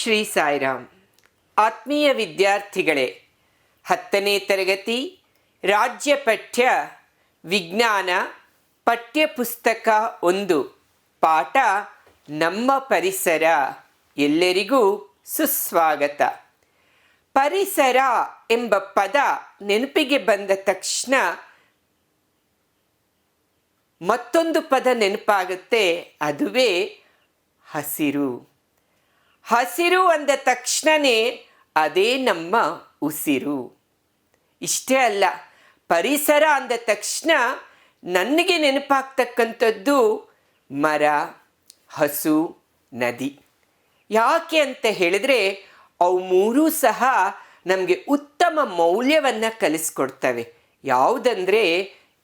ಶ್ರೀ ಸಾಯಿರಾಮ್. ಆತ್ಮೀಯ ವಿದ್ಯಾರ್ಥಿಗಳೇ, 10ನೇ ತರಗತಿ ರಾಜ್ಯ ಪಠ್ಯ ವಿಜ್ಞಾನ ಪಠ್ಯಪುಸ್ತಕ 1 ಪಾಠ ನಮ್ಮ ಪರಿಸರ. ಎಲ್ಲರಿಗೂ ಸುಸ್ವಾಗತ. ಪರಿಸರ ಎಂಬ ಪದ ನೆನಪಿಗೆ ಬಂದ ತಕ್ಷಣ ಮತ್ತೊಂದು ಪದ ನೆನಪಾಗುತ್ತೆ, ಅದುವೇ ಹಸಿರು. ಹಸಿರು ಅಂದ ತಕ್ಷಣವೇ ಅದೇ ನಮ್ಮ ಉಸಿರು. ಇಷ್ಟೇ ಅಲ್ಲ, ಪರಿಸರ ಅಂದ ತಕ್ಷಣ ನನಗೆ ನೆನಪಾಗ್ತಕ್ಕಂಥದ್ದು ಮರ, ಹಸು, ನದಿ. ಯಾಕೆ ಅಂತ ಹೇಳಿದ್ರೆ ಅವು ಮೂರೂ ಸಹ ನಮಗೆ ಉತ್ತಮ ಮೌಲ್ಯವನ್ನು ಕಲಿಸ್ಕೊಡ್ತವೆ. ಯಾವುದಂದರೆ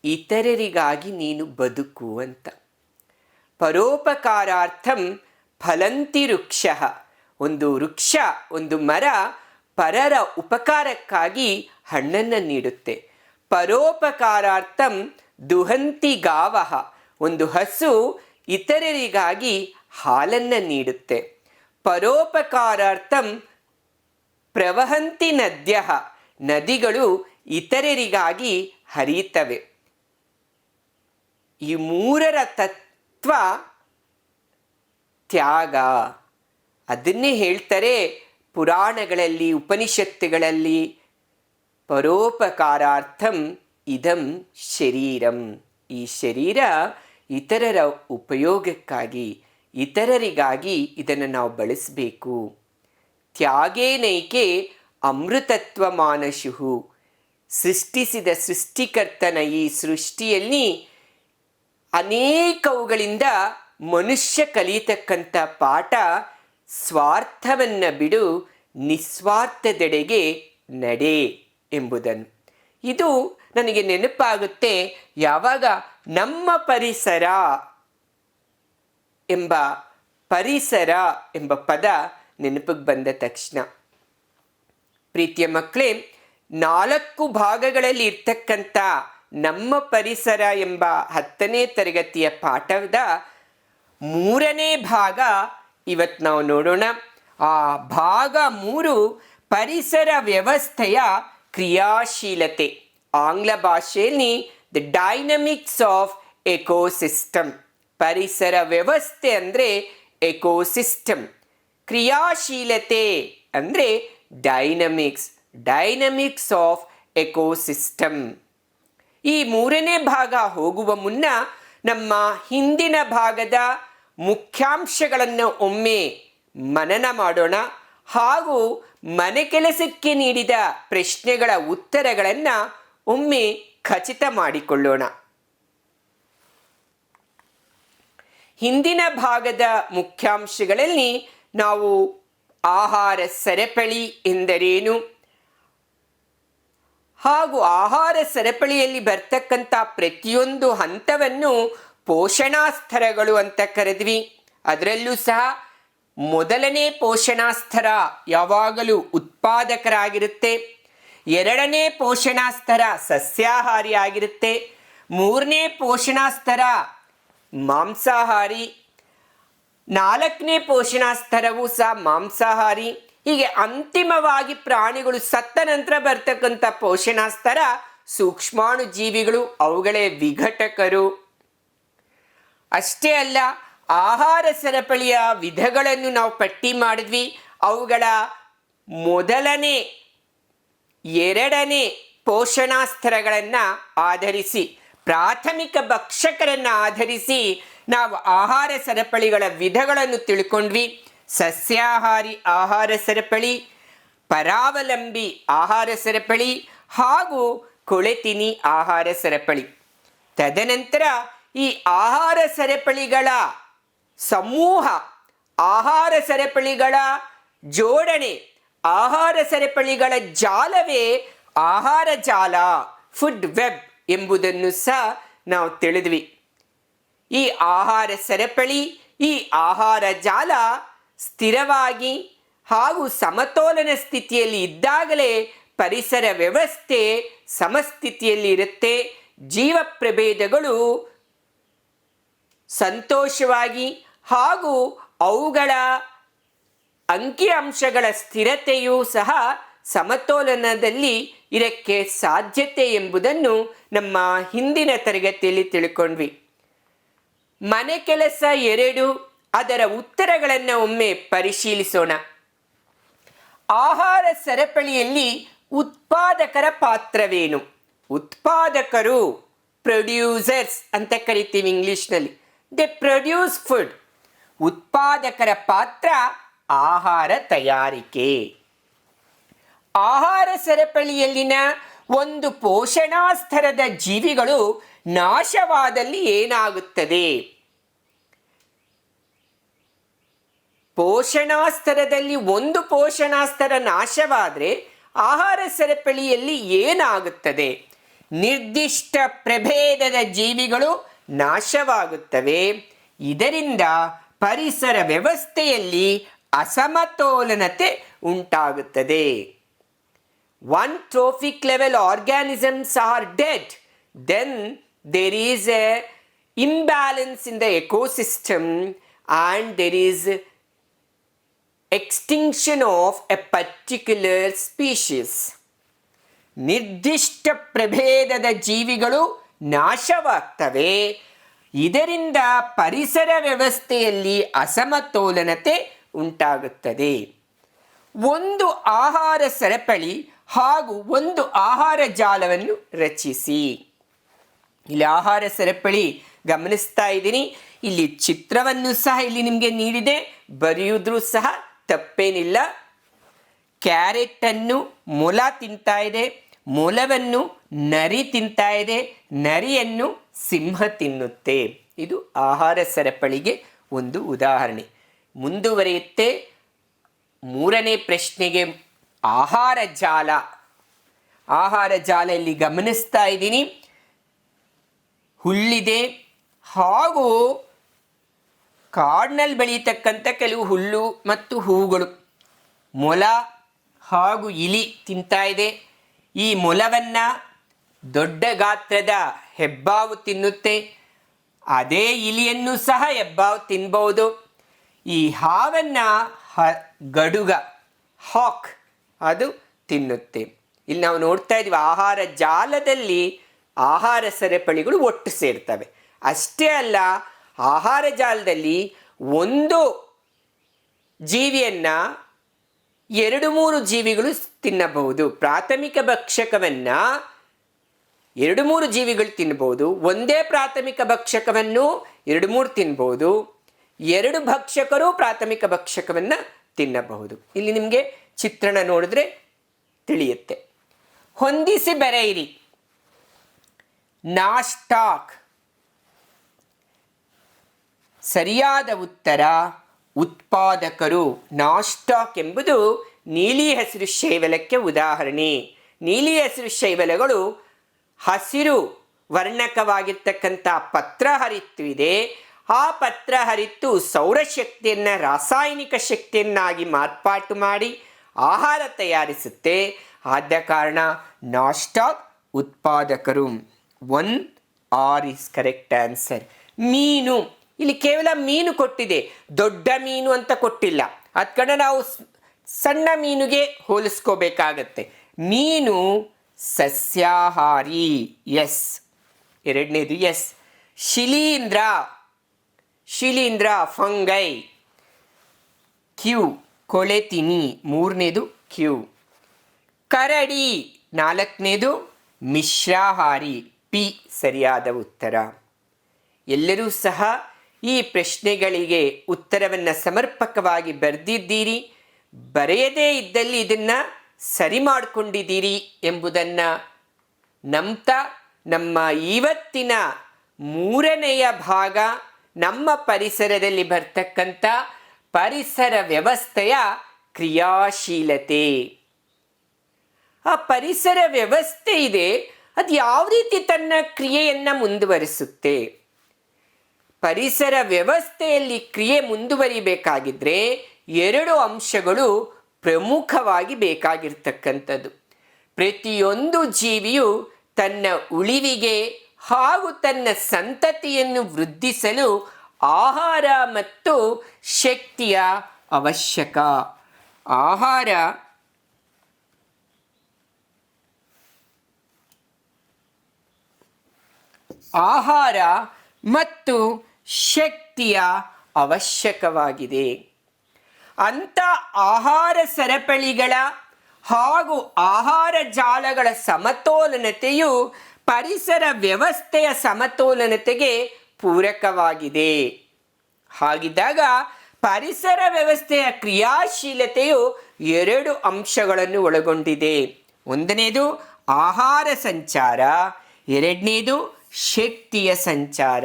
ಇತರರಿಗಾಗಿ ನೀನು ಬದುಕು ಅಂತ. ಪರೋಪಕಾರಾರ್ಥಂ ಫಲಂತಿ ವೃಕ್ಷಃ. ಒಂದು ವೃಕ್ಷ, ಒಂದು ಮರ ಪರರ ಉಪಕಾರಕ್ಕಾಗಿ ಹಣ್ಣನ್ನು ನೀಡುತ್ತೆ. ಪರೋಪಕಾರಾರ್ಥಂ ದುಹಂತಿ ಗಾವಃ. ಒಂದು ಹಸು ಇತರರಿಗಾಗಿ ಹಾಲನ್ನು ನೀಡುತ್ತೆ. ಪರೋಪಕಾರಾರ್ಥಂ ಪ್ರವಹಂತಿ ನದ್ಯಃ. ನದಿಗಳು ಇತರರಿಗಾಗಿ ಹರಿಯುತ್ತವೆ. ಈ ಮೂರರ ತತ್ವ ತ್ಯಾಗ. ಅದನ್ನೇ ಹೇಳ್ತಾರೆ ಪುರಾಣಗಳಲ್ಲಿ, ಉಪನಿಷತ್ತುಗಳಲ್ಲಿ, ಪರೋಪಕಾರಾರ್ಥಂ ಇದಂ ಶರೀರಂ. ಈ ಶರೀರ ಇತರರ ಉಪಯೋಗಕ್ಕಾಗಿ, ಇತರರಿಗಾಗಿ ಇದನ್ನು ನಾವು ಬಳಸಬೇಕು. ತ್ಯಾಗೇನೈಕೆ ಅಮೃತತ್ವ ಮಾನಶುಹು. ಸೃಷ್ಟಿಸಿದ ಸೃಷ್ಟಿಕರ್ತನ ಈ ಸೃಷ್ಟಿಯಲ್ಲಿ ಅನೇಕವುಗಳಿಂದ ಮನುಷ್ಯ ಕಲಿಯತಕ್ಕಂಥ ಪಾಠ ಸ್ವಾರ್ಥವನ್ನು ಬಿಡು, ನಿಸ್ವಾರ್ಥದೆಡೆಗೆ ನಡೆ ಎಂಬುದನ್ನು. ಇದು ನನಗೆ ನೆನಪಾಗುತ್ತೆ ಯಾವಾಗ ನಮ್ಮ ಪರಿಸರ ಎಂಬ ಪದ ನೆನಪಿಗೆ ಬಂದ ತಕ್ಷಣ. ಪ್ರೀತಿಯ ಮಕ್ಕಳೇ, 4 ಭಾಗಗಳಲ್ಲಿ ಇರ್ತಕ್ಕಂಥ ನಮ್ಮ ಪರಿಸರ ಎಂಬ 10ನೇ ತರಗತಿಯ ಪಾಠದ 3ನೇ ಭಾಗ ಇವತ್ತು ನಾವು ನೋಡೋಣ. ಆ ಭಾಗ 3 ಪರಿಸರ ವ್ಯವಸ್ಥೆಯ ಕ್ರಿಯಾಶೀಲತೆ. ಆಂಗ್ಲ ಭಾಷೆಯಲ್ಲಿ ದ ಡೈನಮಿಕ್ಸ್ ಆಫ್ ಎಕೋಸಿಸ್ಟಮ್. ಪರಿಸರ ವ್ಯವಸ್ಥೆ ಅಂದರೆ ಎಕೋಸಿಸ್ಟಮ್. ಕ್ರಿಯಾಶೀಲತೆ ಅಂದರೆ ಡೈನಮಿಕ್ಸ್ ಆಫ್ ಎಕೋಸಿಸ್ಟಮ್. ಈ 3ನೇ ಭಾಗ ಹೋಗುವ ಮುನ್ನ ನಮ್ಮ ಹಿಂದಿನ ಭಾಗದ ಮುಖ್ಯಾಂಶಗಳನ್ನು ಒಮ್ಮೆ ಮನನ ಮಾಡೋಣ. ಹಾಗೂ ಮನೆ ಕೆಲಸಕ್ಕೆ ನೀಡಿದ ಪ್ರಶ್ನೆಗಳ ಉತ್ತರಗಳನ್ನು ಒಮ್ಮೆ ಖಚಿತ ಮಾಡಿಕೊಳ್ಳೋಣ. ಹಿಂದಿನ ಭಾಗದ ಮುಖ್ಯಾಂಶಗಳಲ್ಲಿ ನಾವು ಆಹಾರ ಸರಪಳಿ ಎಂದರೇನು, ಹಾಗೂ ಆಹಾರ ಸರಪಳಿಯಲ್ಲಿ ಬರ್ತಕ್ಕಂಥ ಪ್ರತಿಯೊಂದು ಹಂತವನ್ನು ಪೋಷಣಾ ಸ್ತರಗಳು ಅಂತ ಕರೆದ್ವಿ. ಅದರಲ್ಲೂ ಸಹ ಮೊದಲನೇ ಪೋಷಣಾ ಸ್ತರ ಯಾವಾಗಲೂ ಉತ್ಪಾದಕರಾಗಿರುತ್ತೆ. 2ನೇ ಪೋಷಣಾ ಸ್ತರ ಸಸ್ಯಾಹಾರಿ ಆಗಿರುತ್ತೆ. 3ನೇ ಪೋಷಣಾ ಸ್ತರ ಮಾಂಸಾಹಾರಿ. 4ನೇ ಪೋಷಣಾ ಸ್ತರವೂ ಸಹ ಮಾಂಸಾಹಾರಿ. ಹೀಗೆ ಅಂತಿಮವಾಗಿ ಪ್ರಾಣಿಗಳು ಸತ್ತ ನಂತರ ಬರ್ತಕ್ಕಂಥ ಪೋಷಣಾ ಸ್ತರ ಸೂಕ್ಷ್ಮಾಣು ಜೀವಿಗಳು, ಅವುಗಳೇ ವಿಘಟಕರು. ಅಷ್ಟೇ ಅಲ್ಲ, ಆಹಾರ ಸರಪಳಿಯ ವಿಧಗಳನ್ನು ನಾವು ಪಟ್ಟಿ ಮಾಡಿದ್ವಿ. ಅವುಗಳ ಮೊದಲನೇ 2ನೇ ಪೋಷಣಾ ಸ್ತರಗಳನ್ನು ಆಧರಿಸಿ, ಪ್ರಾಥಮಿಕ ಭಕ್ಷಕರನ್ನು ಆಧರಿಸಿ ನಾವು ಆಹಾರ ಸರಪಳಿಗಳ ವಿಧಗಳನ್ನು ತಿಳ್ಕೊಂಡ್ವಿ. ಸಸ್ಯಾಹಾರಿ ಆಹಾರ ಸರಪಳಿ, ಪರಾವಲಂಬಿ ಆಹಾರ ಸರಪಳಿ ಹಾಗೂ ಕೊಳೆತಿನಿ ಆಹಾರ ಸರಪಳಿ. ತದನಂತರ ಈ ಆಹಾರ ಸರಪಳಿಗಳ ಸಮೂಹ, ಆಹಾರ ಸರಪಳಿಗಳ ಜೋಡಣೆ, ಆಹಾರ ಸರಪಳಿಗಳ ಜಾಲವೇ ಆಹಾರ ಜಾಲ, ಫುಡ್ ವೆಬ್ ಎಂಬುದನ್ನು ಸಹ ನಾವು ತಿಳಿದ್ವಿ. ಈ ಆಹಾರ ಸರಪಳಿ, ಈ ಆಹಾರ ಜಾಲ ಸ್ಥಿರವಾಗಿ ಹಾಗೂ ಸಮತೋಲನ ಸ್ಥಿತಿಯಲ್ಲಿ ಇದ್ದಾಗಲೇ ಪರಿಸರ ವ್ಯವಸ್ಥೆ ಸಮಸ್ಥಿತಿಯಲ್ಲಿ ಇರುತ್ತೆ. ಜೀವ ಪ್ರಭೇದಗಳು ಸಂತೋಷವಾಗಿ ಹಾಗೂ ಅವುಗಳ ಅಂಕಿಅಂಶಗಳ ಸ್ಥಿರತೆಯೂ ಸಹ ಸಮತೋಲನದಲ್ಲಿ ಇರಕ್ಕೆ ಸಾಧ್ಯತೆ ಎಂಬುದನ್ನು ನಮ್ಮ ಹಿಂದಿನ ತರಗತಿಯಲ್ಲಿ ತಿಳ್ಕೊಂಡ್ವಿ. ಮನೆ ಕೆಲಸ 2 ಅದರ ಉತ್ತರಗಳನ್ನು ಒಮ್ಮೆ ಪರಿಶೀಲಿಸೋಣ. ಆಹಾರ ಸರಪಳಿಯಲ್ಲಿ ಉತ್ಪಾದಕರ ಪಾತ್ರವೇನು? ಉತ್ಪಾದಕರು ಪ್ರೊಡ್ಯೂಸರ್ಸ್ ಅಂತ ಕರಿತೀವಿ ಇಂಗ್ಲಿಷ್ನಲ್ಲಿ. ದೆ ಪ್ರೊಡ್ಯೂಸ್ ಫುಡ್. ಉತ್ಪಾದಕರ ಪಾತ್ರ ಆಹಾರ ತಯಾರಿಕೆ. ಆಹಾರ ಸರಪಳಿಯಲ್ಲಿನ ಒಂದು ಪೋಷಣಾ ಸ್ತರದ ಜೀವಿಗಳು ನಾಶವಾದಲ್ಲಿ ಏನಾಗುತ್ತದೆ? ಪೋಷಣಾ ಸ್ತರದಲ್ಲಿ ಒಂದು ಪೋಷಣಾ ಸ್ತರ ನಾಶವಾದರೆ ಆಹಾರ ಸರಪಳಿಯಲ್ಲಿ ಏನಾಗುತ್ತದೆ? ನಿರ್ದಿಷ್ಟ ಪ್ರಭೇದದ ಜೀವಿಗಳು ನಾಶವಾಗುತ್ತವೆ. ಇದರಿಂದ ಪರಿಸರ ವ್ಯವಸ್ಥೆಯಲ್ಲಿ ಅಸಮತೋಲನತೆ ಉಂಟಾಗುತ್ತದೆ. One trophic level organisms are dead, then there is a imbalance in the ecosystem and there is extinction of a particular species. ನಿರ್ದಿಷ್ಟ ಪ್ರಭೇದದ ಜೀವಿಗಳು ನಾಶವಾಗ್ತವೆ. ಇದರಿಂದ ಪರಿಸರ ವ್ಯವಸ್ಥೆಯಲ್ಲಿ ಅಸಮತೋಲನತೆ ಉಂಟಾಗುತ್ತದೆ. ಒಂದು ಆಹಾರ ಸರಪಳಿ ಹಾಗೂ ಒಂದು ಆಹಾರ ಜಾಲವನ್ನು ರಚಿಸಿ. ಇಲ್ಲಿ ಆಹಾರ ಸರಪಳಿ ಗಮನಿಸ್ತಾ ಇದ್ದೀನಿ. ಇಲ್ಲಿ ಚಿತ್ರವನ್ನು ಸಹ ಇಲ್ಲಿ ನಿಮಗೆ ನೀಡಿದೆ, ಬರೆಯುವುದ್ರೂ ಸಹ ತಪ್ಪೇನಿಲ್ಲ. ಕ್ಯಾರೆಟನ್ನು ಮೊಲ ತಿಂತಾ ಇದೆ, ಮೊಲವನ್ನು ನರಿ ತಿಂತಾ ಇದೆ, ನರಿಯನ್ನು ಸಿಂಹ ತಿನ್ನುತ್ತೆ. ಇದು ಆಹಾರ ಸರಪಳಿಗೆ ಒಂದು ಉದಾಹರಣೆ. ಮುಂದುವರಿಯುತ್ತೆ. 3ನೇ ಪ್ರಶ್ನೆಗೆ ಆಹಾರ ಜಾಲ. ಆಹಾರ ಜಾಲ ಇಲ್ಲಿ ಗಮನಿಸ್ತಾ ಇದ್ದೀನಿ. ಹುಲ್ಲಿದೆ ಹಾಗೂ ಕಾಡಿನಲ್ಲಿ ಬೆಳೀತಕ್ಕಂಥ ಕೆಲವು ಹುಲ್ಲು ಮತ್ತು ಹೂಗಳು. ಮೊಲ ಹಾಗೂ ಇಲಿ ತಿಂತಾ ಇದೆ. ಈ ಮೊಲವನ್ನು ದೊಡ್ಡ ಗಾತ್ರದ ಹೆಬ್ಬಾವು ತಿನ್ನುತ್ತೆ. ಅದೇ ಇಲಿಯನ್ನು ಸಹ ಹೆಬ್ಬಾವು ತಿನ್ಬಹುದು. ಈ ಹಾವನ್ನು ಗಡುಗ ಹಾಕ್ ಅದು ತಿನ್ನುತ್ತೆ. ಇಲ್ಲಿ ನಾವು ನೋಡ್ತಾ ಇದ್ದೀವಿ ಆಹಾರ ಜಾಲದಲ್ಲಿ ಆಹಾರ ಸರಪಳಿಗಳು ಒಟ್ಟು ಸೇರ್ತವೆ. ಅಷ್ಟೇ ಅಲ್ಲ, ಆಹಾರ ಜಾಲದಲ್ಲಿ ಒಂದು ಜೀವಿಯನ್ನು 2-3 ಜೀವಿಗಳು ತಿನ್ನಬಹುದು. ಪ್ರಾಥಮಿಕ ಭಕ್ಷಕವನ್ನು 2-3 ಜೀವಿಗಳು ತಿನ್ನಬಹುದು. ಒಂದೇ ಪ್ರಾಥಮಿಕ ಭಕ್ಷಕವನ್ನು 2-3 ತಿನ್ಬಹುದು. 2 ಭಕ್ಷಕರು ಪ್ರಾಥಮಿಕ ಭಕ್ಷಕವನ್ನು ತಿನ್ನಬಹುದು. ಇಲ್ಲಿ ನಿಮಗೆ ಚಿತ್ರಣ ನೋಡಿದ್ರೆ ತಿಳಿಯುತ್ತೆ. ಹೊಂದಿಸಿ ಬರೆಯಿರಿ. ನಾಸ್ಟಾಕ್. ಸರಿಯಾದ ಉತ್ತರ ಉತ್ಪಾದಕರು. ನಾಸ್ಟಾಕ್ ಎಂಬುದು ನೀಲಿ ಹಸಿರು ಶೈವಲಕ್ಕೆ ಉದಾಹರಣೆ. ನೀಲಿ ಹಸಿರು ಶೈವಲಗಳು ಹಸಿರು ವರ್ಣಕವಾಗಿರ್ತಕ್ಕಂಥ ಪತ್ರಹರಿತ್ತು ಇದೆ. ಆ ಪತ್ರಹರಿತ್ತು ಸೌರಶಕ್ತಿಯನ್ನು ರಾಸಾಯನಿಕ ಶಕ್ತಿಯನ್ನಾಗಿ ಮಾರ್ಪಾಟು ಮಾಡಿ ಆಹಾರ ತಯಾರಿಸುತ್ತೆ. ಆದ ಕಾರಣ ನಾಸ್ಟಾಕ್ ಉತ್ಪಾದಕರು. 1 R ಇಸ್ ಕರೆಕ್ಟ್ ಆನ್ಸರ್. ಮೀನು. ಇಲ್ಲಿ ಕೇವಲ ಮೀನು ಕೊಟ್ಟಿದೆ, ದೊಡ್ಡ ಮೀನು ಅಂತ ಕೊಟ್ಟಿಲ್ಲ. ಅದ ಕಾರಣ ನಾವು ಸಣ್ಣ ಮೀನುಗೆ ಹೋಲಿಸ್ಕೋಬೇಕಾಗತ್ತೆ. ಮೀನು ಸಸ್ಯಾಹಾರಿ. ಎಸ್. 2ನೇದು ಎಸ್. ಶಿಲೀಂಧ್ರ. ಶಿಲೀಂಧ್ರ ಫಂಗೈ. ಕ್ಯೂ ಕೊಳೆತಿನಿ. 3ನೇದು ಕ್ಯೂ. ಕರಡಿ. 4ನೇದು ಮಿಶ್ರಾಹಾರಿ. ಪಿ ಸರಿಯಾದ ಉತ್ತರ. ಎಲ್ಲರೂ ಸಹ ಈ ಪ್ರಶ್ನೆಗಳಿಗೆ ಉತ್ತರವನ್ನು ಸಮರ್ಪಕವಾಗಿ ಬರೆದಿದ್ದೀರಿ. ಬರೆಯದೇ ಇದ್ದಲ್ಲಿ ಇದನ್ನು ಸರಿ ಮಾಡಿಕೊಂಡಿದ್ದೀರಿ ಎಂಬುದನ್ನು ನಂಬ್ತಾ ನಮ್ಮ ಇವತ್ತಿನ 3ನೆಯ ಭಾಗ ನಮ್ಮ ಪರಿಸರದಲ್ಲಿ ಬರ್ತಕ್ಕಂಥ ಪರಿಸರ ವ್ಯವಸ್ಥೆಯ ಕ್ರಿಯಾಶೀಲತೆ. ಆ ಪರಿಸರ ವ್ಯವಸ್ಥೆ ಇದೆ, ಅದು ಯಾವ ರೀತಿ ತನ್ನ ಕ್ರಿಯೆಯನ್ನು ಮುಂದುವರಿಸುತ್ತೆ? ಪರಿಸರ ವ್ಯವಸ್ಥೆಯಲ್ಲಿ ಕ್ರಿಯೆ ಮುಂದುವರಿಬೇಕಾಗಿದ್ದರೆ 2 ಅಂಶಗಳು ಪ್ರಮುಖವಾಗಿ ಬೇಕಾಗಿರ್ತಕ್ಕಂಥದ್ದು. ಪ್ರತಿಯೊಂದು ಜೀವಿಯು ತನ್ನ ಉಳಿವಿಗೆ ಹಾಗೂ ತನ್ನ ಸಂತತಿಯನ್ನು ವೃದ್ಧಿಸಲು ಆಹಾರ ಮತ್ತು ಶಕ್ತಿಯ ಅವಶ್ಯಕ. ಆಹಾರ ಆಹಾರ ಮತ್ತು ಶಕ್ತಿಯ ಅವಶ್ಯಕವಾಗಿದೆ. ಅಂಥ ಆಹಾರ ಸರಪಳಿಗಳ ಹಾಗೂ ಆಹಾರ ಜಾಲಗಳ ಸಮತೋಲನತೆಯು ಪರಿಸರ ವ್ಯವಸ್ಥೆಯ ಸಮತೋಲನತೆಗೆ ಪೂರಕವಾಗಿದೆ. ಹಾಗಿದ್ದಾಗ ಪರಿಸರ ವ್ಯವಸ್ಥೆಯ ಕ್ರಿಯಾಶೀಲತೆಯು 2 ಅಂಶಗಳನ್ನು ಒಳಗೊಂಡಿದೆ. ಒಂದನೇದು ಆಹಾರ ಸಂಚಾರ, ಎರಡನೇದು ಶಕ್ತಿಯ ಸಂಚಾರ.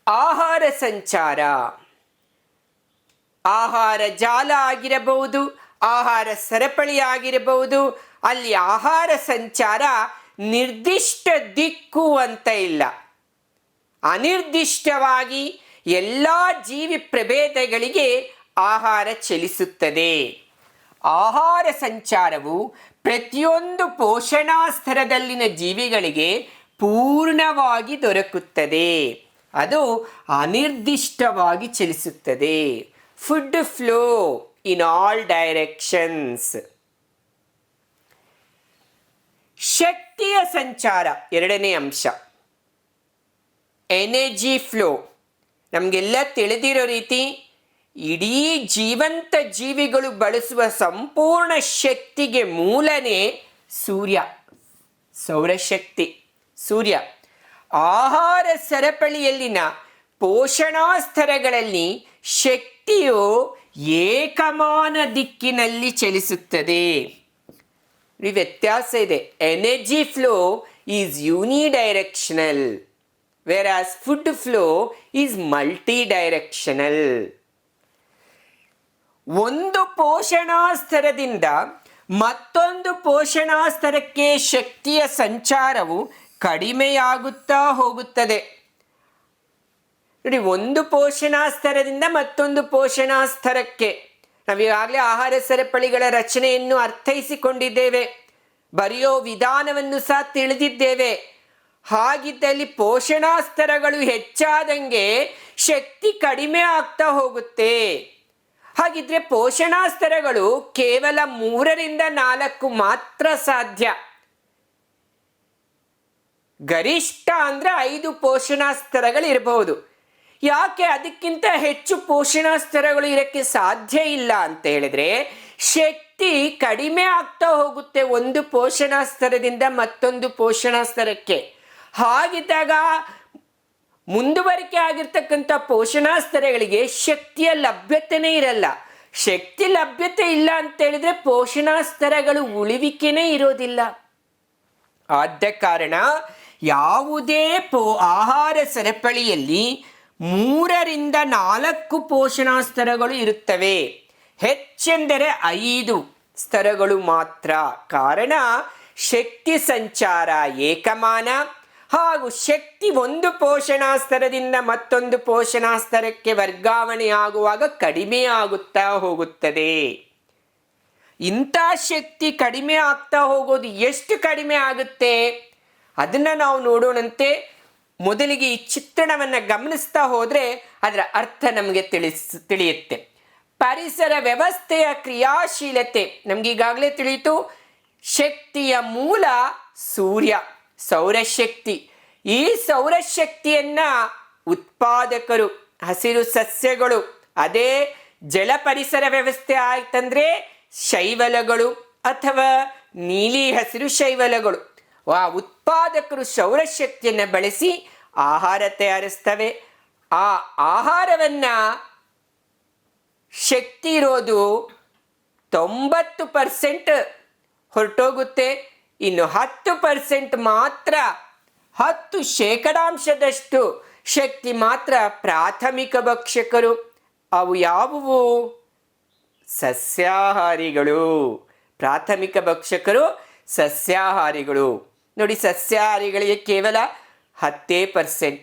ಆಹಾರ ಸಂಚಾರ ಆಹಾರ ಜಾಲ ಆಗಿರಬಹುದು, ಆಹಾರ ಸರಪಳಿ ಆಗಿರಬಹುದು. ಅಲ್ಲಿ ಆಹಾರ ಸಂಚಾರ ನಿರ್ದಿಷ್ಟ ದಿಕ್ಕು ಅಂತ ಇಲ್ಲ, ಅನಿರ್ದಿಷ್ಟವಾಗಿ ಎಲ್ಲ ಜೀವಿ ಪ್ರಭೇದಗಳಿಗೆ ಆಹಾರ ಚಲಿಸುತ್ತದೆ. ಆಹಾರ ಸಂಚಾರವು ಪ್ರತಿಯೊಂದು ಪೋಷಣಾ ಸ್ತರದಲ್ಲಿನ ಜೀವಿಗಳಿಗೆ ಪೂರ್ಣವಾಗಿ ದೊರಕುತ್ತದೆ. ಅದು ಅನಿರ್ದಿಷ್ಟವಾಗಿ ಚಲಿಸುತ್ತದೆ. Food flow in all directions. ಶಕ್ತಿಯ ಸಂಚಾರ ಎರಡನೇ ಅಂಶ. Energy flow. ನಮಗೆಲ್ಲ ತಿಳಿದಿರೋ ರೀತಿ ಇಡೀ ಜೀವಂತ ಜೀವಿಗಳು ಬಳಸುವ ಸಂಪೂರ್ಣ ಶಕ್ತಿಗೆ ಮೂಲನೇ ಸೂರ್ಯ, ಸೌರಶಕ್ತಿ, ಸೂರ್ಯ. ಆಹಾರ ಸರಪಳಿಯಲ್ಲಿನ ಪೋಷಣಾ ಸ್ತರಗಳಲ್ಲಿ ಶಕ್ತಿಯು ಏಕಮಾನ ದಿಕ್ಕಿನಲ್ಲಿ ಚಲಿಸುತ್ತದೆ. ವ್ಯತ್ಯಾಸ ಇದೆ. Energy flow is unidirectional, whereas food flow is multidirectional. ಒಂದು ಪೋಷಣಾ ಸ್ತರದಿಂದ ಮತ್ತೊಂದು ಪೋಷಣಾ ಸ್ತರಕ್ಕೆ ಶಕ್ತಿಯ ಸಂಚಾರವು ಕಡಿಮೆಯಾಗುತ್ತಾ ಹೋಗುತ್ತದೆ. ನೋಡಿ, ಒಂದು ಪೋಷಣಾ ಸ್ತರದಿಂದ ಮತ್ತೊಂದು ಪೋಷಣಾ ಸ್ತರಕ್ಕೆ ನಾವೀಗಾಗಲೇ ಆಹಾರ ಸರಪಳಿಗಳ ರಚನೆಯನ್ನು ಅರ್ಥೈಸಿಕೊಂಡಿದ್ದೇವೆ, ಬರೆಯೋ ವಿಧಾನವನ್ನು ಸಹ ತಿಳಿದಿದ್ದೇವೆ. ಹಾಗಿದ್ದಲ್ಲಿ ಪೋಷಣಾ ಸ್ತರಗಳು ಹೆಚ್ಚಾದಂಗೆ ಶಕ್ತಿ ಕಡಿಮೆ ಆಗ್ತಾ ಹೋಗುತ್ತೆ. ಹಾಗಿದ್ರೆ ಪೋಷಣಾ ಸ್ತರಗಳು ಕೇವಲ 3ರಿಂದ 4 ಮಾತ್ರ ಸಾಧ್ಯ. ಗರಿಷ್ಠ ಅಂದ್ರೆ 5 ಪೋಷಣಾ ಸ್ತರಗಳು ಇರಬಹುದು. ಯಾಕೆ ಅದಕ್ಕಿಂತ ಹೆಚ್ಚು ಪೋಷಣಾ ಸ್ತರಗಳು ಇರಕ್ಕೆ ಸಾಧ್ಯ ಇಲ್ಲ ಅಂತ ಹೇಳಿದ್ರೆ, ಶಕ್ತಿ ಕಡಿಮೆ ಆಗ್ತಾ ಹೋಗುತ್ತೆ ಒಂದು ಪೋಷಣಾ ಸ್ತರದಿಂದ ಮತ್ತೊಂದು ಪೋಷಣಾ ಸ್ತರಕ್ಕೆ. ಹಾಗಿದ್ದಾಗ ಮುಂದುವರಿಕೆ ಆಗಿರ್ತಕ್ಕಂಥ ಪೋಷಣಾ ಸ್ತರಗಳಿಗೆ ಶಕ್ತಿಯ ಲಭ್ಯತೆನೇ ಇರಲ್ಲ. ಶಕ್ತಿ ಲಭ್ಯತೆ ಇಲ್ಲ ಅಂತ ಹೇಳಿದ್ರೆ ಪೋಷಣಾ ಸ್ತರಗಳು ಉಳಿವಿಕೆನೇ ಇರೋದಿಲ್ಲ. ಆದ ಕಾರಣ ಯಾವುದೇ ಆಹಾರ ಸರಪಳಿಯಲ್ಲಿ 3ರಿಂದ 4 ಪೋಷಣಾ ಸ್ತರಗಳು ಇರುತ್ತವೆ. ಹೆಚ್ಚೆಂದರೆ 5 ಸ್ತರಗಳು ಮಾತ್ರ. ಕಾರಣ ಶಕ್ತಿ ಸಂಚಾರ ಏಕಮಾನ ಹಾಗೂ ಶಕ್ತಿ ಒಂದು ಪೋಷಣಾ ಸ್ತರದಿಂದ ಮತ್ತೊಂದು ಪೋಷಣಾ ಸ್ತರಕ್ಕೆ ವರ್ಗಾವಣೆಯಾಗುವಾಗ ಕಡಿಮೆ ಆಗುತ್ತಾ ಹೋಗುತ್ತದೆ. ಇಂಥ ಶಕ್ತಿ ಕಡಿಮೆ ಆಗ್ತಾ ಹೋಗೋದು ಎಷ್ಟು ಕಡಿಮೆ ಆಗುತ್ತೆ ಅದನ್ನು ನಾವು ನೋಡೋಣಂತೆ. ಮೊದಲಿಗೆ ಈ ಚಿತ್ರಣವನ್ನು ಗಮನಿಸ್ತಾ ಹೋದರೆ ಅದರ ಅರ್ಥ ನಮಗೆ ತಿಳಿಯುತ್ತೆ. ಪರಿಸರ ವ್ಯವಸ್ಥೆಯ ಕ್ರಿಯಾಶೀಲತೆ ನಮಗೀಗಾಗಲೇ ತಿಳಿಯಿತು. ಶಕ್ತಿಯ ಮೂಲ ಸೂರ್ಯ, ಸೌರಶಕ್ತಿ. ಈ ಸೌರಶಕ್ತಿಯನ್ನ ಉತ್ಪಾದಕರು ಹಸಿರು ಸಸ್ಯಗಳು, ಅದೇ ಜಲ ಪರಿಸರ ವ್ಯವಸ್ಥೆ ಆಯ್ತಂದ್ರೆ ಶೈವಲಗಳು ಅಥವಾ ನೀಲಿ ಹಸಿರು ಶೈವಲಗಳು. ಆ ಉತ್ಪಾದಕರು ಸೌರಶಕ್ತಿಯನ್ನು ಬಳಸಿ ಆಹಾರ ತಯಾರಿಸ್ತವೆ. ಆ ಆಹಾರವನ್ನ ಶಕ್ತಿ ಇರೋದು 90% ಹೊರಟೋಗುತ್ತೆ. ಇನ್ನು 10% ಮಾತ್ರ, 10% ಶಕ್ತಿ ಮಾತ್ರ ಪ್ರಾಥಮಿಕ ಭಕ್ಷಕರು. ಅವು ಯಾವುವು? ಸಸ್ಯಾಹಾರಿಗಳು. ಪ್ರಾಥಮಿಕ ಭಕ್ಷಕರು ಸಸ್ಯಾಹಾರಿಗಳು. ನೋಡಿ, ಸಸ್ಯಾಹಾರಿಗಳಿಗೆ ಕೇವಲ 10%.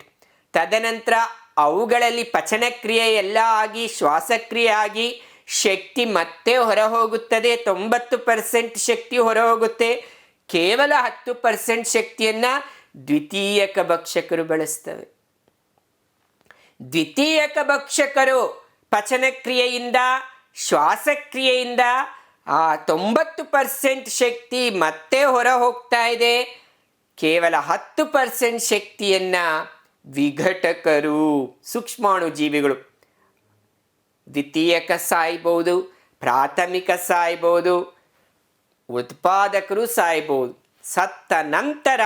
ತದನಂತರ ಅವುಗಳಲ್ಲಿ ಪಚನಕ್ರಿಯೆ ಎಲ್ಲ ಆಗಿ ಶ್ವಾಸಕ್ರಿಯೆ ಆಗಿ ಶಕ್ತಿ ಮತ್ತೆ ಹೊರ ಹೋಗುತ್ತದೆ. 90% ಶಕ್ತಿ ಹೊರ ಹೋಗುತ್ತೆ. ಕೇವಲ 10% ಶಕ್ತಿಯನ್ನು ದ್ವಿತೀಯಕ ಭಕ್ಷಕರು ಬಳಸ್ತವೆ. ದ್ವಿತೀಯಕ ಭಕ್ಷಕರು ಪಚನಕ್ರಿಯೆಯಿಂದ ಶ್ವಾಸಕ್ರಿಯೆಯಿಂದ ಆ 90% ಶಕ್ತಿ ಮತ್ತೆ ಹೊರ ಹೋಗ್ತಾ ಇದೆ. ಕೇವಲ 10% ಶಕ್ತಿಯನ್ನ ವಿಘಟಕರು ಸೂಕ್ಷ್ಮಾಣು ಜೀವಿಗಳು, ದ್ವಿತೀಯಕ ಸಾಯ್ಬೋದು, ಪ್ರಾಥಮಿಕ ಸಾಯ್ಬೋದು, ಉತ್ಪಾದಕರು ಸಾಯ್ಬೋದು. ಸತ್ತ ನಂತರ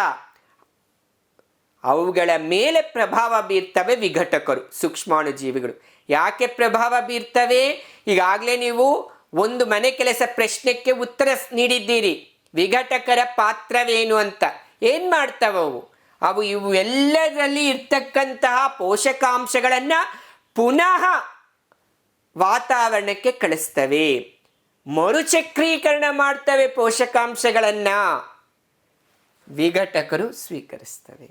ಅವುಗಳ ಮೇಲೆ ಪ್ರಭಾವ ಬೀರ್ತವೆ ವಿಘಟಕರು ಸೂಕ್ಷ್ಮಾಣು ಜೀವಿಗಳು. ಯಾಕೆ ಪ್ರಭಾವ ಬೀರ್ತವೆ? ಈಗಾಗಲೇ ನೀವು ಒಂದು ಮನೆ ಕೆಲಸ ಪ್ರಶ್ನೆಗೆ ಉತ್ತರ ನೀಡಿದ್ದೀರಿ, ವಿಘಟಕರ ಪಾತ್ರವೇನು ಅಂತ. ಏನು ಮಾಡ್ತವವು? ಅವು ಇವು ಎಲ್ಲದರಲ್ಲಿ ಇರ್ತಕ್ಕಂತಹ ಪೋಷಕಾಂಶಗಳನ್ನು ಪುನಃ ವಾತಾವರಣಕ್ಕೆ ಕಳಿಸ್ತವೆ, ಮರುಚಕ್ರೀಕರಣ ಮಾಡ್ತವೆ. ಪೋಷಕಾಂಶಗಳನ್ನು ವಿಘಟಕರು ಸ್ವೀಕರಿಸ್ತವೆ.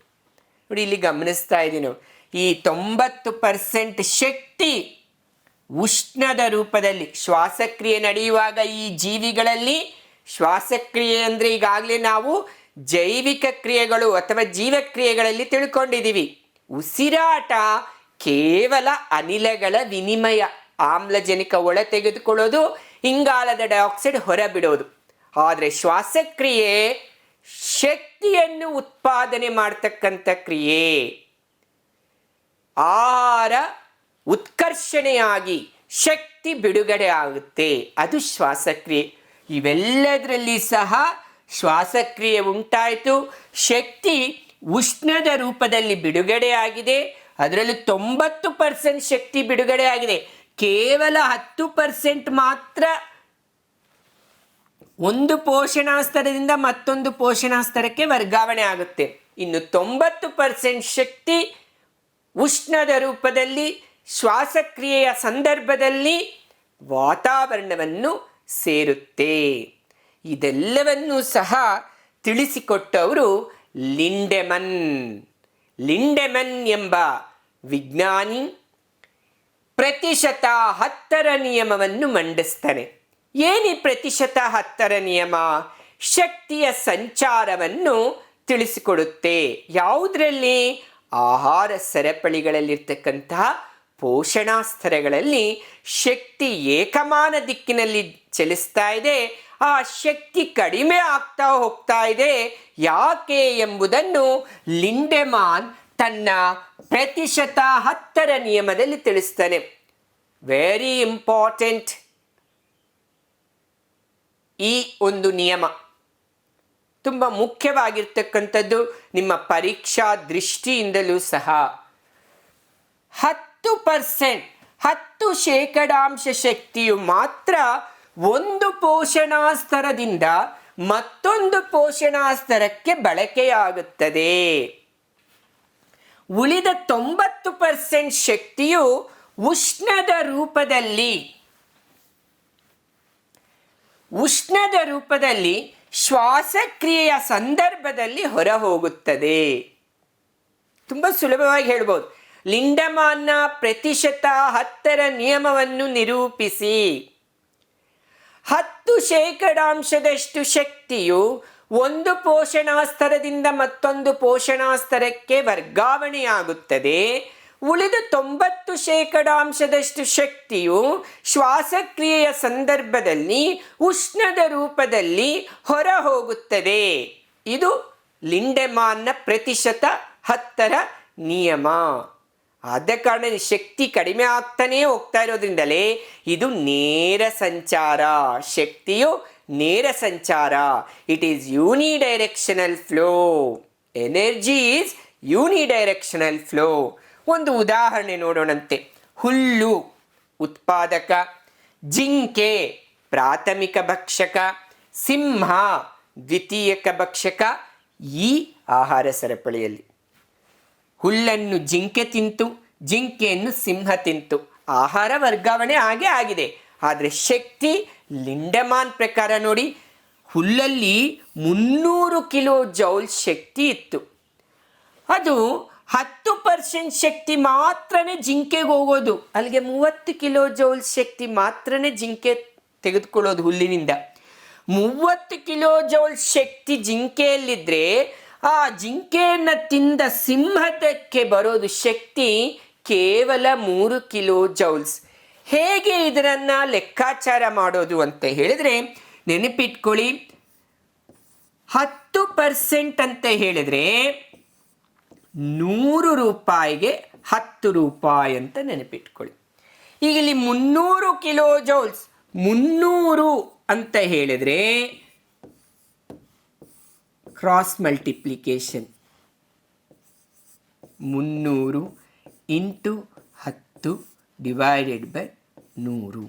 ನೋಡಿ, ಇಲ್ಲಿ ಗಮನಿಸ್ತಾ ಇದ್ದೀನಿ, ಈ 90% ಶಕ್ತಿ ಉಷ್ಣದ ರೂಪದಲ್ಲಿ ಶ್ವಾಸಕ್ರಿಯೆ ನಡೆಯುವಾಗ ಈ ಜೀವಿಗಳಲ್ಲಿ ಶ್ವಾಸಕ್ರಿಯೆ ಅಂದರೆ ಈಗಾಗಲೇ ನಾವು ಜೈವಿಕ ಕ್ರಿಯೆಗಳು ಅಥವಾ ಜೀವಕ್ರಿಯೆಗಳಲ್ಲಿ ತಿಳ್ಕೊಂಡಿದ್ದೀವಿ. ಉಸಿರಾಟ ಕೇವಲ ಅನಿಲಗಳ ವಿನಿಮಯ, ಆಮ್ಲಜನಕ ಒಳ ತೆಗೆದುಕೊಳ್ಳೋದು, ಇಂಗಾಲದ ಡೈಆಕ್ಸೈಡ್ ಹೊರ ಬಿಡೋದು. ಆದರೆ ಶ್ವಾಸಕ್ರಿಯೆ ಶಕ್ತಿಯನ್ನು ಉತ್ಪಾದನೆ ಮಾಡ್ತಕ್ಕಂಥ ಕ್ರಿಯೆ. ಆಹಾರ ಉತ್ಕರ್ಷಣೆಯಾಗಿ ಶಕ್ತಿ ಬಿಡುಗಡೆ ಆಗುತ್ತೆ, ಅದು ಶ್ವಾಸಕ್ರಿಯೆ. ಇವೆಲ್ಲದರಲ್ಲಿ ಸಹ ಶ್ವಾಸಕ್ರಿಯೆ ಉಂಟಾಯಿತು, ಶಕ್ತಿ ಉಷ್ಣದ ರೂಪದಲ್ಲಿ ಬಿಡುಗಡೆ ಆಗಿದೆ. ಅದರಲ್ಲಿ 90% ಶಕ್ತಿ ಬಿಡುಗಡೆ ಆಗಿದೆ. ಕೇವಲ 10% ಮಾತ್ರ ಒಂದು ಪೋಷಣಾ ಸ್ತರದಿಂದ ಮತ್ತೊಂದು ಪೋಷಣಾ ಸ್ತರಕ್ಕೆ ವರ್ಗಾವಣೆ ಆಗುತ್ತೆ. ಇನ್ನು 90% ಶಕ್ತಿ ಉಷ್ಣದ ರೂಪದಲ್ಲಿ ಶ್ವಾಸಕ್ರಿಯೆಯ ಸಂದರ್ಭದಲ್ಲಿ ವಾತಾವರಣವನ್ನು ಸೇರುತ್ತೆ. ಇದೆಲ್ಲವನ್ನೂ ಸಹ ತಿಳಿಸಿಕೊಟ್ಟವರು ಲಿಂಡೆಮನ್. ಲಿಂಡೆಮನ್ ಎಂಬ ವಿಜ್ಞಾನಿ ಪ್ರತಿಶತ 10ರ ನಿಯಮವನ್ನು ಮಂಡಿಸ್ತಾನೆ. ಏನಿ ಪ್ರತಿಶತ 10ರ ನಿಯಮ? ಶಕ್ತಿಯ ಸಂಚಾರವನ್ನು ತಿಳಿಸಿಕೊಡುತ್ತೆ. ಯಾವುದರಲ್ಲಿ? ಆಹಾರ ಸರಪಳಿಗಳಲ್ಲಿರ್ತಕ್ಕಂತಹ ಪೋಷಣಾ ಸ್ತರಗಳಲ್ಲಿ ಶಕ್ತಿ ಏಕಮಾನ ದಿಕ್ಕಿನಲ್ಲಿ ಚಲಿಸ್ತಾ ಇದೆ, ಆ ಶಕ್ತಿ ಕಡಿಮೆ ಆಗ್ತಾ ಹೋಗ್ತಾ ಇದೆ. ಯಾಕೆ ಎಂಬುದನ್ನು ಲಿಂಡೆಮಾನ್ ತನ್ನ ಪ್ರತಿಶತ 10ರ ನಿಯಮದಲ್ಲಿ ತಿಳಿಸ್ತಾನೆ. ವೆರಿ ಇಂಪಾರ್ಟೆಂಟ್ ಈ ಒಂದು ನಿಯಮ, ತುಂಬ ಮುಖ್ಯವಾಗಿರ್ತಕ್ಕಂಥದ್ದು ನಿಮ್ಮ ಪರೀಕ್ಷಾ ದೃಷ್ಟಿಯಿಂದಲೂ ಸಹ. 10% ಶಕ್ತಿಯು ಮಾತ್ರ ಒಂದು ಪೋಷಣಾ ಸ್ತರದಿಂದ ಮತ್ತೊಂದು ಪೋಷಣಾ ಸ್ತರಕ್ಕೆ ಬಳಕೆಯಾಗುತ್ತದೆ. ಉಳಿದ 90% ಶಕ್ತಿಯು ಉಷ್ಣದ ರೂಪದಲ್ಲಿ ಶ್ವಾಸಕ್ರಿಯೆಯ ಸಂದರ್ಭದಲ್ಲಿ ಹೊರ ಹೋಗುತ್ತದೆ. ತುಂಬ ಸುಲಭವಾಗಿ ಹೇಳ್ಬೋದು. ಲಿಂಡೆಮಾನ್ನ ಪ್ರತಿಶತ 10ರ ನಿಯಮವನ್ನು ನಿರೂಪಿಸಿ. 10% ಶಕ್ತಿಯು ಒಂದು ಪೋಷಣಾ ಸ್ತರದಿಂದ ಮತ್ತೊಂದು ಪೋಷಣಾ ಸ್ತರಕ್ಕೆ ವರ್ಗಾವಣೆಯಾಗುತ್ತದೆ. ಉಳಿದ 90% ಶಕ್ತಿಯು ಶ್ವಾಸಕ್ರಿಯೆಯ ಸಂದರ್ಭದಲ್ಲಿ ಉಷ್ಣದ ರೂಪದಲ್ಲಿ ಹೊರ ಹೋಗುತ್ತದೆ. ಇದು ಲಿಂಡೆಮಾನ್ನ ಪ್ರತಿಶತ 10ರ ನಿಯಮ. ಆದ ಕಾರಣ ಶಕ್ತಿ ಕಡಿಮೆ ಆಗ್ತಾನೇ ಹೋಗ್ತಾ ಇರೋದ್ರಿಂದಲೇ ಇದು ನೇರ ಸಂಚಾರ. ಶಕ್ತಿಯು ನೇರ ಸಂಚಾರ. It is unidirectional flow. Energy is unidirectional flow. ಒಂದು ಉದಾಹರಣೆ ನೋಡೋಣಂತೆ. ಹುಲ್ಲು ಉತ್ಪಾದಕ, ಜಿಂಕೆ ಪ್ರಾಥಮಿಕ ಭಕ್ಷಕ, ಸಿಂಹ ದ್ವಿತೀಯಕ ಭಕ್ಷಕ. ಈ ಆಹಾರ ಸರಪಳಿಯಲ್ಲಿ ಹುಲ್ಲನ್ನು ಜಿಂಕೆ ತಿಂತು, ಜಿಂಕೆಯನ್ನು ಸಿಂಹ ತಿಂತು. ಆಹಾರ ವರ್ಗಾವಣೆ ಹಾಗೆ ಆಗಿದೆ. ಆದರೆ ಶಕ್ತಿ ಲಿಂಡೆಮಾನ್ ಪ್ರಕಾರ ನೋಡಿ, ಹುಲ್ಲಲ್ಲಿ 300 ಕಿಲೋ ಜೌಲ್ ಶಕ್ತಿ ಇತ್ತು. ಅದು 10% ಶಕ್ತಿ ಮಾತ್ರನೇ ಜಿಂಕೆಗೆ ಹೋಗೋದು. ಅಲ್ಲಿಗೆ 30 ಕಿಲೋ ಜೌಲ್ ಶಕ್ತಿ ಮಾತ್ರನೇ ಜಿಂಕೆ ತೆಗೆದುಕೊಳ್ಳೋದು ಹುಲ್ಲಿನಿಂದ. 30 ಕಿಲೋ ಜೌಲ್ ಶಕ್ತಿ ಜಿಂಕೆಯಲ್ಲಿದ್ದರೆ ಆ ಜಿಂಕೆಯನ್ನು ತಿಂದ ಸಿಂಹಕ್ಕೆ ಬರೋದು ಶಕ್ತಿ ಕೇವಲ 3 ಕಿಲೋ ಜೌಲ್ಸ್. ಹೇಗೆ ಇದರನ್ನು ಲೆಕ್ಕಾಚಾರ ಮಾಡೋದು ಅಂತ ಹೇಳಿದರೆ ನೆನಪಿಟ್ಕೊಳ್ಳಿ, 10% ಅಂತ ಹೇಳಿದರೆ 100 ರೂಪಾಯಿಗೆ 10 ರೂಪಾಯಿ ಅಂತ ನೆನಪಿಟ್ಕೊಳ್ಳಿ. ಈಗ ಇಲ್ಲಿ 300 ಕಿಲೋ ಜೌಲ್ಸ್, 300 ಅಂತ ಹೇಳಿದರೆ cross multiplication, 300 into 10 divided by 100.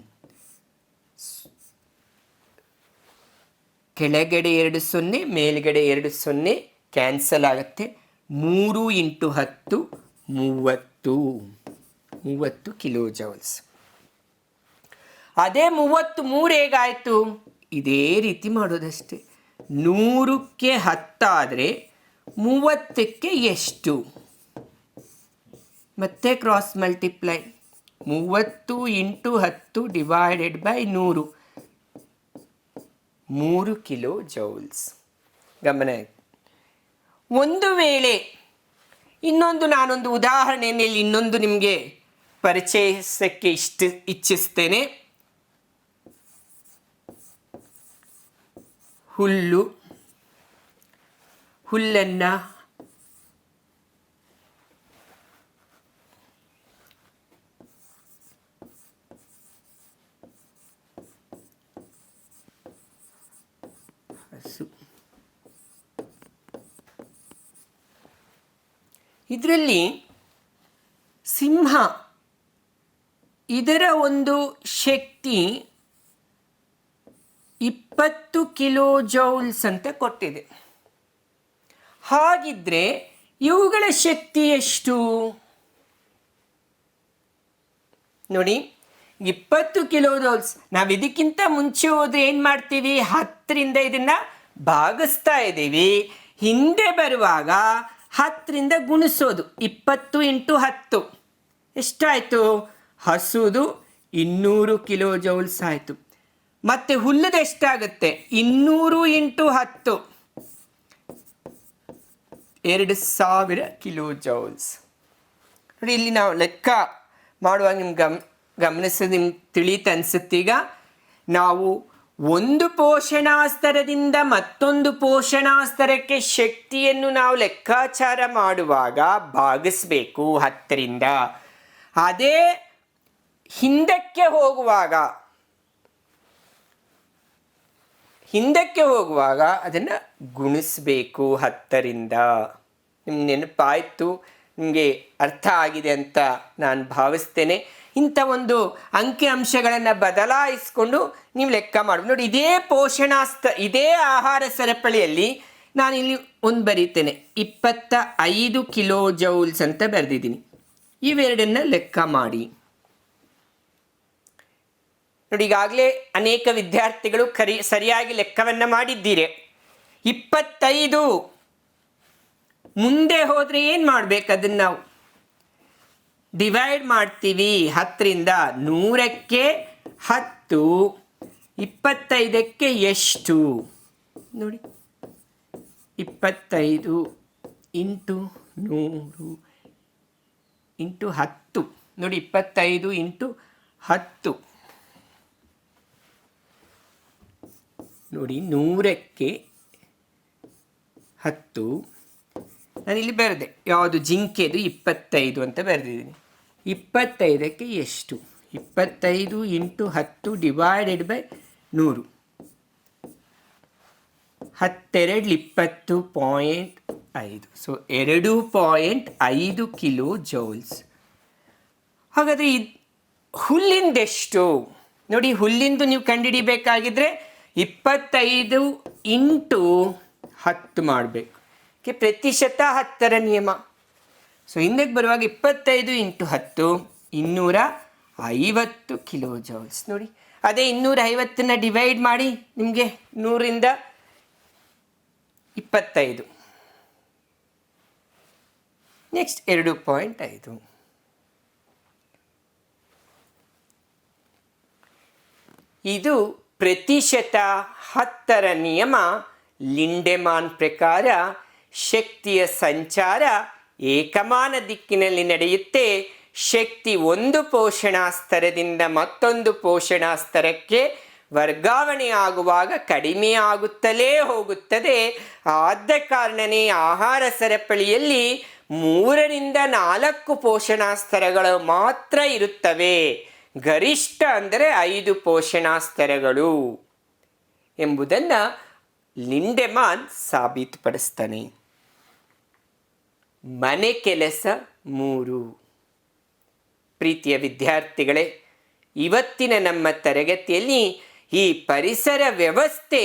ಕೆಳಗಡೆ 2 0, ಮೇಲ್ಗಡೆ 2 0 ಕ್ಯಾನ್ಸಲ್ ಆಗುತ್ತೆ. 3 ಇಂಟು 10 30 ಕಿಲೋ ಜೌಲ್ಸ್. ಅದೇ 33 ಹೇಗಾಯಿತು? ಇದೇ ರೀತಿ ಮಾಡೋದಷ್ಟೇ. 100ಕ್ಕೆ 10 ಆದರೆ 30ಕ್ಕೆ ಎಷ್ಟು? ಮತ್ತೆ cross multiply, 30 into 10 divided by 100, 3 kilo joules. ಗಮನ ಆಯಿತು. ಒಂದು ವೇಳೆ ನಾನೊಂದು ಉದಾಹರಣೆಯಲ್ಲಿ ಇನ್ನೊಂದು ನಿಮಗೆ ಪರಿಚಯಿಸಕ್ಕೆ ಇಚ್ಛಿಸ್ತೇನೆ. ಹುಲ್ಲನ್ನು ಇದರಲ್ಲಿ ಸಿಂಹ, ಇದರ ಒಂದು ಶಕ್ತಿ 20 ಕಿಲೋ ಜೌಲ್ಸ್ ಅಂತ ಕೊಟ್ಟಿದೆ. ಹಾಗಿದ್ರೆ ಇವುಗಳ ಶಕ್ತಿ ಎಷ್ಟು ನೋಡಿ? 20 ಕಿಲೋ ಜೌಲ್ಸ್. ನಾವು ಇದಕ್ಕಿಂತ ಮುಂಚೆ ಹೋದ್ರೆ ಏನು ಮಾಡ್ತೀವಿ? 10ರಿಂದ ಇದನ್ನು ಭಾಗಿಸ್ತಾ ಇದ್ದೀವಿ. ಹಿಂದೆ ಬರುವಾಗ 10ರಿಂದ ಗುಣಿಸೋದು. 20 ಇಂಟು 10 ಎಷ್ಟಾಯಿತು? ಹಸುದು 200 ಕಿಲೋ ಜೌಲ್ಸ್ ಆಯಿತು. ಮತ್ತು ಹುಲ್ಲದು ಎಷ್ಟಾಗುತ್ತೆ? 200 ಇಂಟು 10 2000 ಕಿಲೋ ಜೌಲ್ಸ್. ನೋಡಿ, ಇಲ್ಲಿ ನಾವು ಲೆಕ್ಕ ಮಾಡುವಾಗ ನಿಮ್ಗೆ ಗಮನಿಸೋದು ನಿಮ್ಗೆ ತಿಳಿಯುತ್ತೆ ಅನಿಸುತ್ತೀಗ. ನಾವು ಒಂದು ಪೋಷಣಾ ಸ್ತರದಿಂದ ಮತ್ತೊಂದು ಪೋಷಣಾ ಸ್ತರಕ್ಕೆ ಶಕ್ತಿಯನ್ನು ನಾವು ಲೆಕ್ಕಾಚಾರ ಮಾಡುವಾಗ ಭಾಗಿಸಬೇಕು 10ರಿಂದ. ಅದೇ ಹಿಂದಕ್ಕೆ ಹೋಗುವಾಗ ಅದನ್ನು ಗುಣಿಸಬೇಕು 10ರಿಂದ. ನಿಮ್ಗೆ ನೆನಪಾಯಿತು, ನಿಮಗೆ ಅರ್ಥ ಆಗಿದೆ ಅಂತ ನಾನು ಭಾವಿಸ್ತೇನೆ. ಇಂಥ ಒಂದು ಅಂಕಿ ಅಂಶಗಳನ್ನು ಬದಲಾಯಿಸಿಕೊಂಡು ನೀವು ಲೆಕ್ಕ ಮಾಡಬೇಕು. ನೋಡಿ, ಇದೇ ಆಹಾರ ಸರಪಳಿಯಲ್ಲಿ ನಾನಿಲ್ಲಿ ಒಂದು ಬರೀತೇನೆ, 25 ಕಿಲೋ ಜೌಲ್ಸ್ ಅಂತ ಬರೆದಿದ್ದೀನಿ. ಇವೆರಡನ್ನು ಲೆಕ್ಕ ಮಾಡಿ. ನೋಡಿ, ಈಗಾಗಲೇ ಅನೇಕ ವಿದ್ಯಾರ್ಥಿಗಳು ಸರಿಯಾಗಿ ಲೆಕ್ಕವನ್ನು ಮಾಡಿದ್ದೀರಿ. 25 ಮುಂದೆ ಹೋದರೆ ಏನು ಮಾಡಬೇಕು? ಅದನ್ನು ನಾವು ಡಿವೈಡ್ ಮಾಡ್ತೀವಿ. 10ರಿಂದ 100ಕ್ಕೆ 10, 25ಕ್ಕೆ ಎಷ್ಟು ನೋಡಿ? 25 ಇಂಟು 100 ಇಂಟು 10 ನೋಡಿ, 25 ಇಂಟು 10 ನೋಡಿ, 100ಕ್ಕೆ 10. ನಾನಿಲ್ಲಿ ಬರೆದೆ, ಯಾವುದು ಜಿಂಕೆದು 25 ಅಂತ ಬರೆದಿದ್ದೀನಿ. 25ಕ್ಕೆ ಎಷ್ಟು? 25 into 10 divided by 100. 10 20.5. So 2.5 kilo joules. ಹಾಗಾದರೆ ಹುಲ್ಲಿಂದೆಷ್ಟು ನೋಡಿ? ಹುಲ್ಲಿಂದು ನೀವು ಕಂಡುಹಿಡಿಬೇಕಾಗಿದ್ರೆ 25 ಇಂಟು 10 ಮಾಡಬೇಕು. ಪ್ರತಿಶತ 10ರ ನಿಯಮ. ಸೊ ಹಿಂದಕ್ಕೆ ಬರುವಾಗ 25 ಇಂಟು 10 250 ಕಿಲೋ ಜೌಲ್ಸ್. ನೋಡಿ, ಅದೇ 250ನ್ನು ಡಿವೈಡ್ ಮಾಡಿ ನಿಮಗೆ 100ರಿಂದ 25. ನೆಕ್ಸ್ಟ್ 2.5. ಇದು ಪ್ರತಿಶತ 10ರ ನಿಯಮ. ಲಿಂಡೆಮಾನ್ ಪ್ರಕಾರ ಶಕ್ತಿಯ ಸಂಚಾರ ಏಕಮಾನ ದಿಕ್ಕಿನಲ್ಲಿ ನಡೆಯುತ್ತೆ. ಶಕ್ತಿ ಒಂದು ಪೋಷಣಾ ಸ್ತರದಿಂದ ಮತ್ತೊಂದು ಪೋಷಣಾ ಸ್ತರಕ್ಕೆ ವರ್ಗಾವಣೆ ಆಗುವಾಗ ಕಡಿಮೆ ಆಗುತ್ತಲೇ ಹೋಗುತ್ತದೆ. ಆದ ಕಾರಣನೇ ಆಹಾರ ಸರಪಳಿಯಲ್ಲಿ 3 ರಿಂದ 4 ಪೋಷಣಾ ಸ್ತರಗಳು ಮಾತ್ರ ಇರುತ್ತವೆ. ಗರಿಷ್ಠ ಅಂದರೆ 5 ಪೋಷಣಾ ಸ್ತರಗಳು ಎಂಬುದನ್ನು ಲಿಂಡೆಮಾನ್ ಸಾಬೀತುಪಡಿಸ್ತಾನೆ. ಮನೆ ಕೆಲಸ 3. ಪ್ರೀತಿಯ ವಿದ್ಯಾರ್ಥಿಗಳೇ, ಇವತ್ತಿನ ನಮ್ಮ ತರಗತಿಯಲ್ಲಿ ಈ ಪರಿಸರ ವ್ಯವಸ್ಥೆ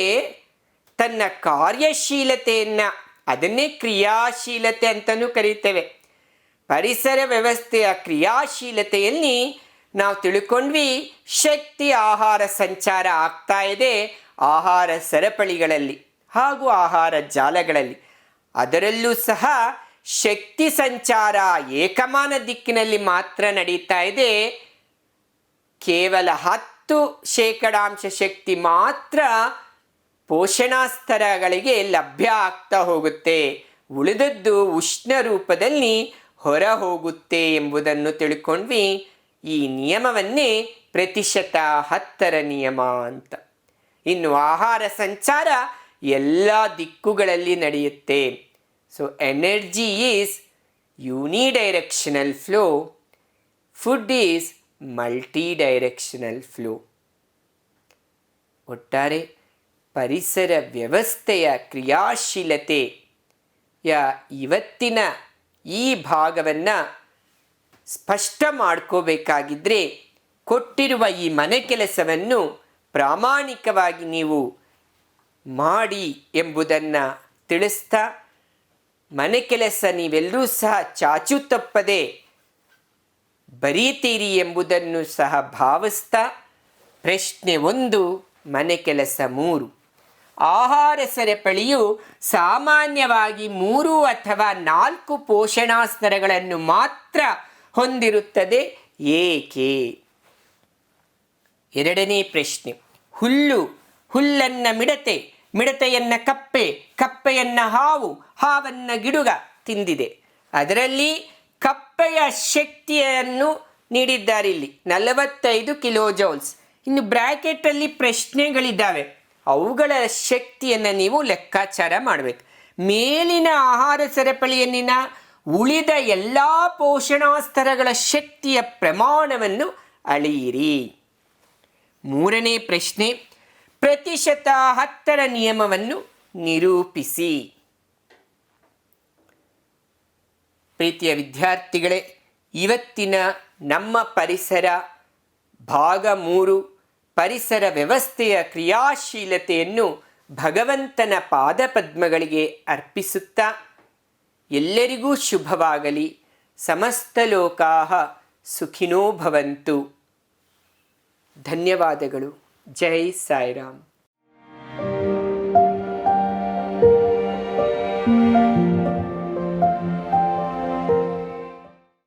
ತನ್ನ ಕಾರ್ಯಶೀಲತೆಯನ್ನು, ಅದನ್ನೇ ಕ್ರಿಯಾಶೀಲತೆ ಅಂತಲೂ ಕರೀತೇವೆ. ಪರಿಸರ ವ್ಯವಸ್ಥೆಯ ಕ್ರಿಯಾಶೀಲತೆಯಲ್ಲಿ ನಾವು ತಿಳ್ಕೊಂಡ್ವಿ, ಶಕ್ತಿ ಆಹಾರ ಸಂಚಾರ ಆಗ್ತಾ ಇದೆ ಆಹಾರ ಸರಪಳಿಗಳಲ್ಲಿ ಹಾಗೂ ಆಹಾರ ಜಾಲಗಳಲ್ಲಿ. ಅದರಲ್ಲೂ ಸಹ ಶಕ್ತಿ ಸಂಚಾರ ಏಕಮಾನ ದಿಕ್ಕಿನಲ್ಲಿ ಮಾತ್ರ ನಡೀತಾ ಇದೆ. ಕೇವಲ 10% ಶಕ್ತಿ ಮಾತ್ರ ಪೋಷಣಾ ಸ್ತರಗಳಿಗೆ ಲಭ್ಯ ಆಗ್ತಾ ಹೋಗುತ್ತೆ. ಉಳಿದದ್ದು ಉಷ್ಣ ರೂಪದಲ್ಲಿ ಹೊರ ಹೋಗುತ್ತೆ ಎಂಬುದನ್ನು ತಿಳ್ಕೊಂಡ್ವಿ. ಈ ನಿಯಮವನ್ನೇ ಪ್ರತಿಶತ 10ರ ನಿಯಮ ಅಂತ. ಇನ್ನು ಆಹಾರ ಸಂಚಾರ ಎಲ್ಲ ದಿಕ್ಕುಗಳಲ್ಲಿ ನಡೆಯುತ್ತೆ. So energy is unidirectional flow, food is multi directional flow. ಒಟ್ಟಾರೆ ಪರಿಸರ ವ್ಯವಸ್ಥೆಯ ಕ್ರಿಯಾಶೀಲತೆಯ ಇವತ್ತಿನ ಈ ಭಾಗವನ್ನು ಸ್ಪಷ್ಟ ಮಾಡ್ಕೋಬೇಕಾಗಿದ್ದರೆ ಕೊಟ್ಟಿರುವ ಈ ಮನೆ ಕೆಲಸವನ್ನು ಪ್ರಾಮಾಣಿಕವಾಗಿ ನೀವು ಮಾಡಿ ಎಂಬುದನ್ನು ತಿಳಿಸ್ತಾ, ಮನೆ ಕೆಲಸ ನೀವೆಲ್ಲರೂ ಸಹ ಚಾಚು ತಪ್ಪದೆ ಬರೀತೀರಿ ಎಂಬುದನ್ನು ಸಹ ಭಾವಿಸ್ತಾ, ಪ್ರಶ್ನೆ 1, ಮನೆ ಕೆಲಸ 3. ಆಹಾರ ಸರಪಳಿಯು ಸಾಮಾನ್ಯವಾಗಿ 3 ಅಥವಾ 4 ಪೋಷಣಾ ಸ್ತರಗಳನ್ನು ಮಾತ್ರ ಹೊಂದಿರುತ್ತದೆ, ಏಕೆ? ಎರಡನೇ ಪ್ರಶ್ನೆ, ಹುಲ್ಲನ್ನು ಮಿಡತೆ, ಮಿಡತೆಯನ್ನು ಕಪ್ಪೆ, ಕಪ್ಪೆಯನ್ನು ಹಾವನ್ನು ಗಿಡುಗ ತಿಂದಿದೆ. ಅದರಲ್ಲಿ ಕಪ್ಪೆಯ ಶಕ್ತಿಯನ್ನು ನೀಡಿದ್ದಾರೆ ಇಲ್ಲಿ 45 ಕಿಲೋಜೌಲ್ಸ್. ಇನ್ನು ಬ್ರ್ಯಾಕೆಟಲ್ಲಿ ಪ್ರಶ್ನೆಗಳಿದ್ದಾವೆ, ಅವುಗಳ ಶಕ್ತಿಯನ್ನು ನೀವು ಲೆಕ್ಕಾಚಾರ ಮಾಡಬೇಕು. ಮೇಲಿನ ಆಹಾರ ಸರಪಳಿಯಲ್ಲಿನ ಉಳಿದ ಎಲ್ಲ ಪೋಷಣಾ ಸ್ತರಗಳ ಶಕ್ತಿಯ ಪ್ರಮಾಣವನ್ನು ಅಳೆಯಿರಿ. ಮೂರನೇ ಪ್ರಶ್ನೆ, ಪ್ರತಿಶತ 10ರ ನಿಯಮವನ್ನು ನಿರೂಪಿಸಿ. ಪ್ರೀತಿಯ ವಿದ್ಯಾರ್ಥಿಗಳೇ, ಇವತ್ತಿನ ನಮ್ಮ ಪರಿಸರ ಭಾಗ 3 ಪರಿಸರ ವ್ಯವಸ್ಥೆಯ ಕ್ರಿಯಾಶೀಲತೆಯನ್ನು ಭಗವಂತನ ಪಾದಪದ್ಮಗಳಿಗೆ ಅರ್ಪಿಸುತ್ತಾ, ಎಲ್ಲರಿಗೂ ಶುಭವಾಗಲಿ. ಸಮಸ್ತ ಲೋಕಾಃ ಸುಖಿನೋ ಭವಂತು. ಧನ್ಯವಾದಗಳು. ಜೈ ಸಾಯಿರಾಮ್.